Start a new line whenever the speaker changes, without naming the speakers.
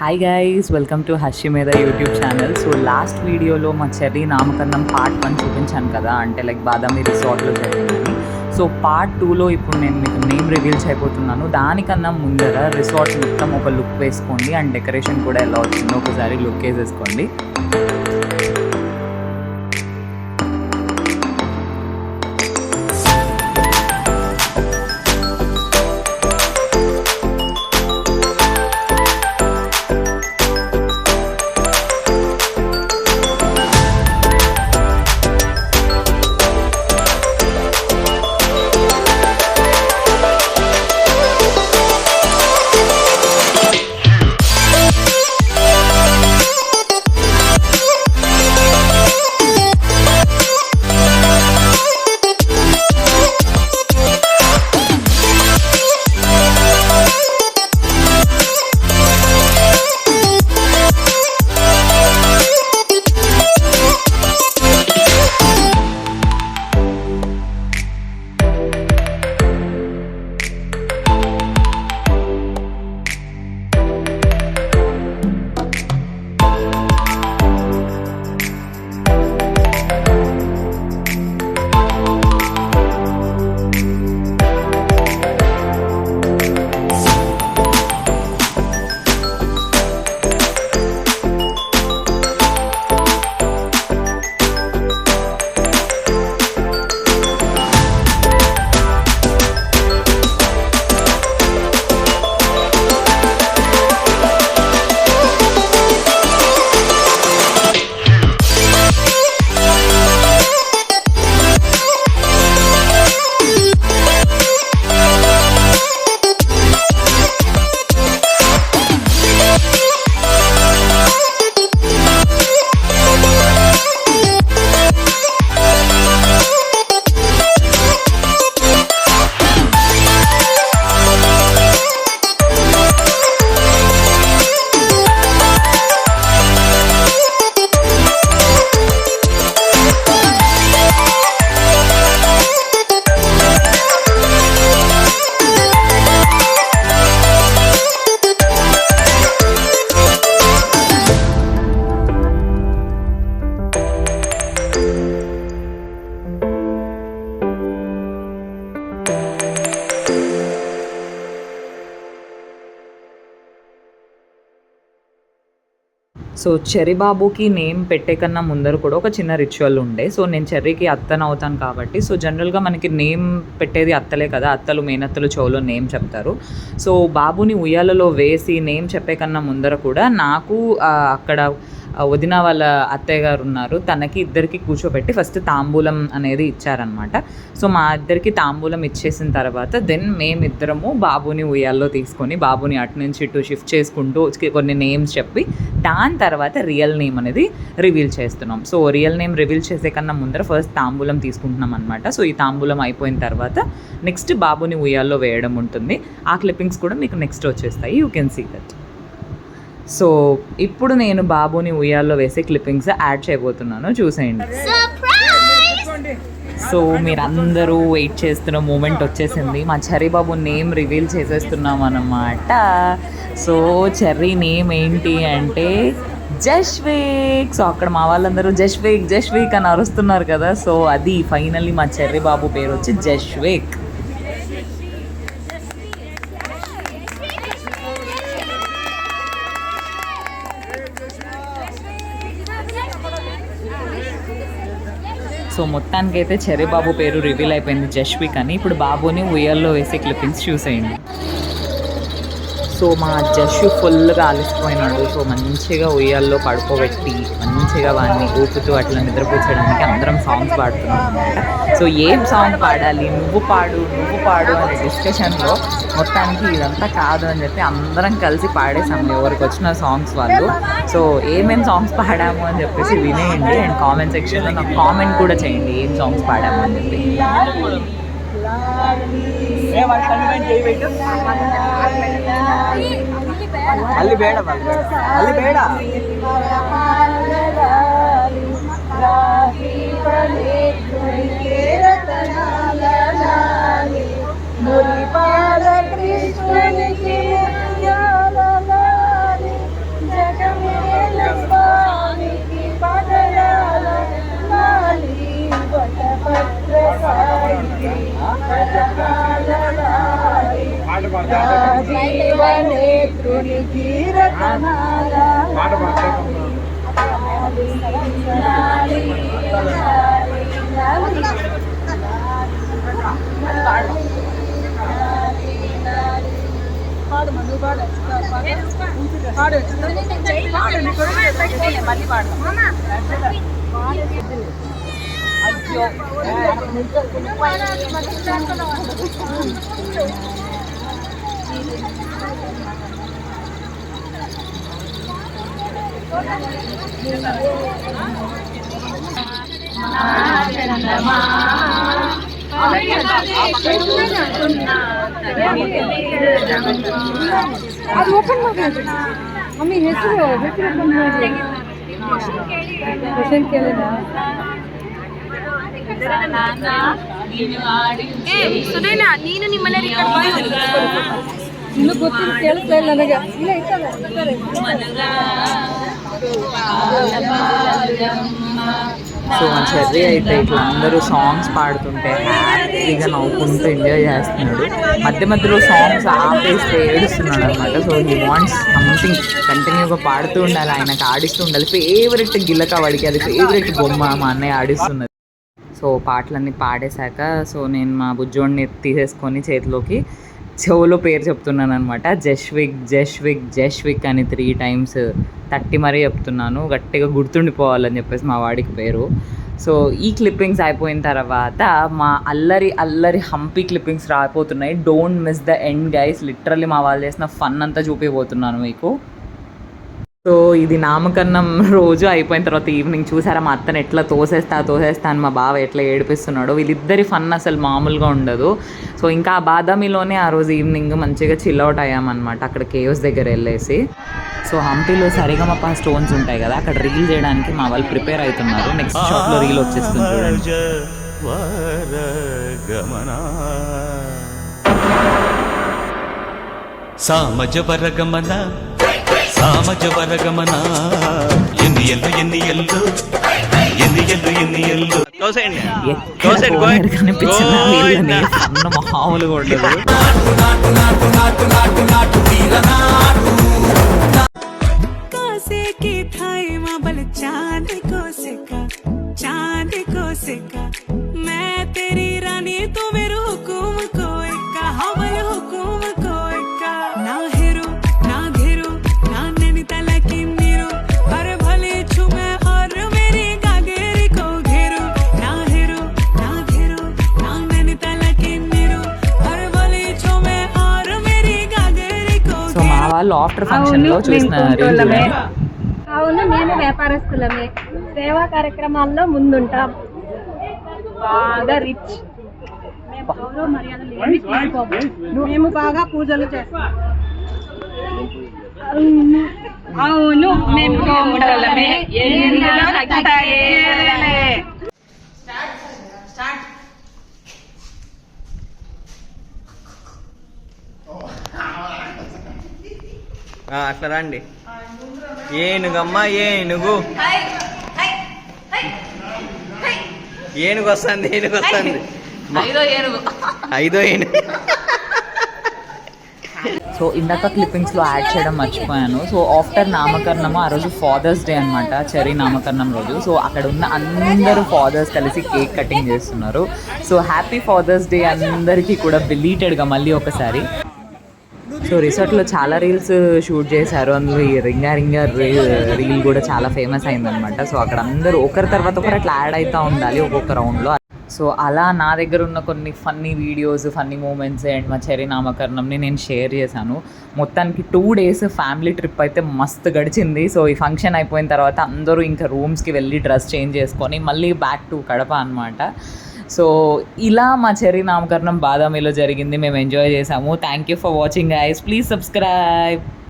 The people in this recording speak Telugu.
Hi guys, welcome to Harshimedha YouTube channel. So last వీడియోలో మా చెర్రీ నామకరణం పార్ట్ 1 చూపించాను కదా, అంటే లైక్ బాదామి రిసార్ట్లో జరిగిందని. సో పార్ట్ 2లో ఇప్పుడు నేను మీకు నేమ్ రివీల్ చేయబోతున్నాను. దానికన్నా ముందర రిసార్ట్ మొత్తం ఒక లుక్ వేసుకోండి అండ్ డెకరేషన్ కూడా ఎలా వచ్చిందో ఒకసారి లుక్ వేసేసుకోండి. సో చెర్రీ బాబుకి నేమ్ పెట్టే కన్నా ముందర కూడా ఒక చిన్న రిచువల్ ఉండే. సో నేను చెర్రీకి అత్తను అవుతాను కాబట్టి, సో జనరల్గా మనకి నేమ్ పెట్టేది అత్తలే కదా, అత్తలు మేనత్తలు చెవులో నేమ్ చెప్తారు. సో బాబుని ఉయ్యాలలో వేసి నేమ్ చెప్పే కన్నా ముందర కూడా నాకు అక్కడ వదిన వాళ్ళ అత్తయ్య గారు ఉన్నారు, తనకి ఇద్దరికి కూర్చోబెట్టి ఫస్ట్ తాంబూలం అనేది ఇచ్చారనమాట. సో మా ఇద్దరికి తాంబూలం ఇచ్చేసిన తర్వాత దెన్ మేమిద్దరము బాబుని ఉయ్యాల్లో తీసుకొని బాబుని అటు నుంచి ఇటు షిఫ్ట్ చేసుకుంటూ కొన్ని నేమ్స్ చెప్పి దాని తర్వాత రియల్ నేమ్ అనేది రివీల్ చేస్తున్నాం. సో రియల్ నేమ్ రివీల్ చేసే కన్నా ముందర ఫస్ట్ తాంబూలం తీసుకుంటున్నాం అనమాట. సో ఈ తాంబూలం అయిపోయిన తర్వాత నెక్స్ట్ బాబుని ఉయ్యాల్లో వేయడం ఉంటుంది. ఆ క్లిప్పింగ్స్ కూడా మీకు నెక్స్ట్ వచ్చేస్తాయి, you can see that. So ఇప్పుడు నేను బాబుని ఉయ్యాల్లో వేసే క్లిప్పింగ్స్ యాడ్ చేయబోతున్నాను, చూసేయండి. సో మీరందరూ వెయిట్ చేస్తున్న మూమెంట్ వచ్చేసింది. మా చెర్రీ బాబు నేమ్ రివీల్ చేసేస్తున్నాం అన్నమాట. సో చెర్రీ నేమ్ ఏంటి అంటే జష్విక్. సో అక్కడ మా వాళ్ళందరూ జష్విక్ జష్విక్ అని అరుస్తున్నారు కదా, సో అది ఫైనల్లీ మా చెర్రీ బాబు పేరు వచ్చి జష్విక్. సో మొత్తానికైతే చెర్రీ బాబు పేరు రివీల్ అయిపోయింది, జష్విక్ అని. ఇప్పుడు బాబుని ఉయ్యాల్లో వేసే క్లిప్పింగ్స్ చూసేయండి. సో మా జషు ఫుల్గా అలసిపోయినాడు. సో మంచిగా ఉయ్యాల్లో పడుకోబెట్టి మంచిగా వాడిని ఊపుతూ అట్లా నిద్రపుచ్చడానికి అందరం సాంగ్స్ పాడుతున్నాం అనమాట. సో ఏం సాంగ్ పాడాలి, నువ్వు పాడు అనే డిస్కషన్లో మొత్తానికి ఇదంతా కాదు అని చెప్పి అందరం కలిసి పాడేసాము, ఎవరికి వచ్చిన సాంగ్స్ వాళ్ళు. సో ఏమేమి సాంగ్స్ పాడాము అని చెప్పేసి వినేయండి అండ్ కామెంట్ సెక్షన్లో నాకు కామెంట్ కూడా చేయండి ఏం సాంగ్స్ పాడాము అని చెప్పి.
ಅಲ್ಲಿ ಬೇಡ ಅಲ್ಲಿ ಬೇಡ
రాజీవనేత్రునికి రతనాల పాడు మను పాడు పాడు మళ్ళీ పాడు అయ్యో ಅದು ಓಪನ್ ಮಾಡಿ ಮಮ್ಮಿ ಹೆಸರು ಓಪನ್ ಮಾಡಿ ಕ್ವಶನ್ ಕೇಳಿದ
ಸುನೈನ ನೀನು ನಿಮ್ಮನೆ
ಇನ್ನು ಗೊತ್ತಿಲ್ಲ ಕೇಳಿಸ್ತಾ ಇಲ್ಲ ನನಗೆ ಇಲ್ಲ ಇರ್ತದೆ
సో మా చెర్రీ అయితే ఇట్లా అందరూ సాంగ్స్ పాడుతుంటే హ్యాపీగా నవ్వుకుంటూ ఎంజాయ్ చేస్తున్నాడు. మధ్య మధ్యలో సాంగ్స్ ఆపేస్తే ఏడుస్తున్నాడు అనమాట. సో హీ వాంట్స్ సంథింగ్ కంటిన్యూగా పాడుతూ ఉండాలి, ఆయనకు ఆడిస్తూ ఉండాలి. ఫేవరెట్ గిల్లక వాడికి అది ఫేవరెట్ బొమ్మ మా అన్నయ్య ఆడిస్తున్నది. సో పాటలన్నీ పాడేశాక సో నేను మా బుజ్జోడిని తీసేసుకొని చేతిలోకి చెవులో పేరు చెప్తున్నాను అనమాట. జశ్విక్ జశ్విక్ జశ్విక్ అని 3 times తట్టి మరీ చెప్తున్నాను, గట్టిగా గుర్తుండిపోవాలని చెప్పేసి మా వాడికి పేరు. సో ఈ క్లిప్పింగ్స్ అయిపోయిన తర్వాత మా అల్లరి హంపీ క్లిప్పింగ్స్ రాపోతున్నాయి. Don't miss the end guys. Literally మా వాళ్ళు చేసిన ఫన్ అంతా చూపిపోతున్నాను మీకు. సో ఇది నామకరణం రోజు అయిపోయిన తర్వాత ఈవినింగ్ చూసారా మా అత్తను ఎట్లా తోసేస్తా అని మా బావ ఎట్లా ఏడిపిస్తున్నాడో. వీళ్ళిద్దరి ఫన్ అసలు మామూలుగా ఉండదు. సో ఇంకా ఆ బాదామిలోనే ఆ రోజు ఈవినింగ్ మంచిగా చిల్ అవుట్ అయ్యామన్నమాట అక్కడ కేవ్స్ దగ్గర వెళ్ళేసి. సో హంపీలో సరిగమప స్టోన్స్ ఉంటాయి కదా, అక్కడ రీల్ చేయడానికి మా వాళ్ళు ప్రిపేర్ అవుతున్నారు. నెక్స్ట్ షాట్లో రీల్ వచ్చేస్తుంది చూడండి.
సామజవరగమన సామజవరగమన ఎన్ని ఎల్లు
కనిపించిన వీళ్ళని అన్న మామూలుగా ఉండదు. వాళ్ళు ఆఫ్టర్ ఫంక్షన్ లో చూసిన
అవును, మేము వ్యాపారస్తులమే. సేవా కార్యక్రమాల్లో ముందుంటాం. బాగా రిచ్.
మేము బాగా పూజలు చేస్తాం.
అవును, మేము కోమడలమే.
అట్లా రండి. ఏనుగమ్మా ఏనుగు వస్తుంది ఐదో ఏనుగు.
సో ఇందాక క్లిప్పింగ్స్లో యాడ్ చేయడం మర్చిపోయాను. సో ఆఫ్టర్ నామకరణము ఆ రోజు ఫాదర్స్ డే అనమాట, చెర్రీ నామకరణం రోజు. సో అక్కడ ఉన్న అందరూ ఫాదర్స్ కలిసి కేక్ కటింగ్ చేస్తున్నారు. సో హ్యాపీ ఫాదర్స్ డే అందరికీ కూడా బిలీటెడ్గా మళ్ళీ ఒకసారి. సో రిసార్ట్లో చాలా రీల్స్ షూట్ చేశారు. అందులో ఈ రింగా రీల్ కూడా చాలా ఫేమస్ అయిందనమాట. సో అక్కడ అందరూ ఒకరి తర్వాత ఒకరు అట్లా యాడ్ అవుతూ ఉండాలి ఒక్కొక్క రౌండ్లో. సో అలా నా దగ్గర ఉన్న కొన్ని funny videos, funny moments and మా చెర్రీ నామకరణంని నేను షేర్ చేశాను. మొత్తానికి 2 days ఫ్యామిలీ ట్రిప్ అయితే మస్తు గడిచింది. సో ఈ ఫంక్షన్ అయిపోయిన తర్వాత అందరూ ఇంకా రూమ్స్కి వెళ్ళి డ్రెస్ చేంజ్ చేసుకొని మళ్ళీ బ్యాక్ టు కడప అనమాట. సో ఇలా మా చెర్రీ నామకరణం బాదామిలో జరిగింది. మేము ఎంజాయ్ చేసాము. Thank you for watching guys. Please subscribe.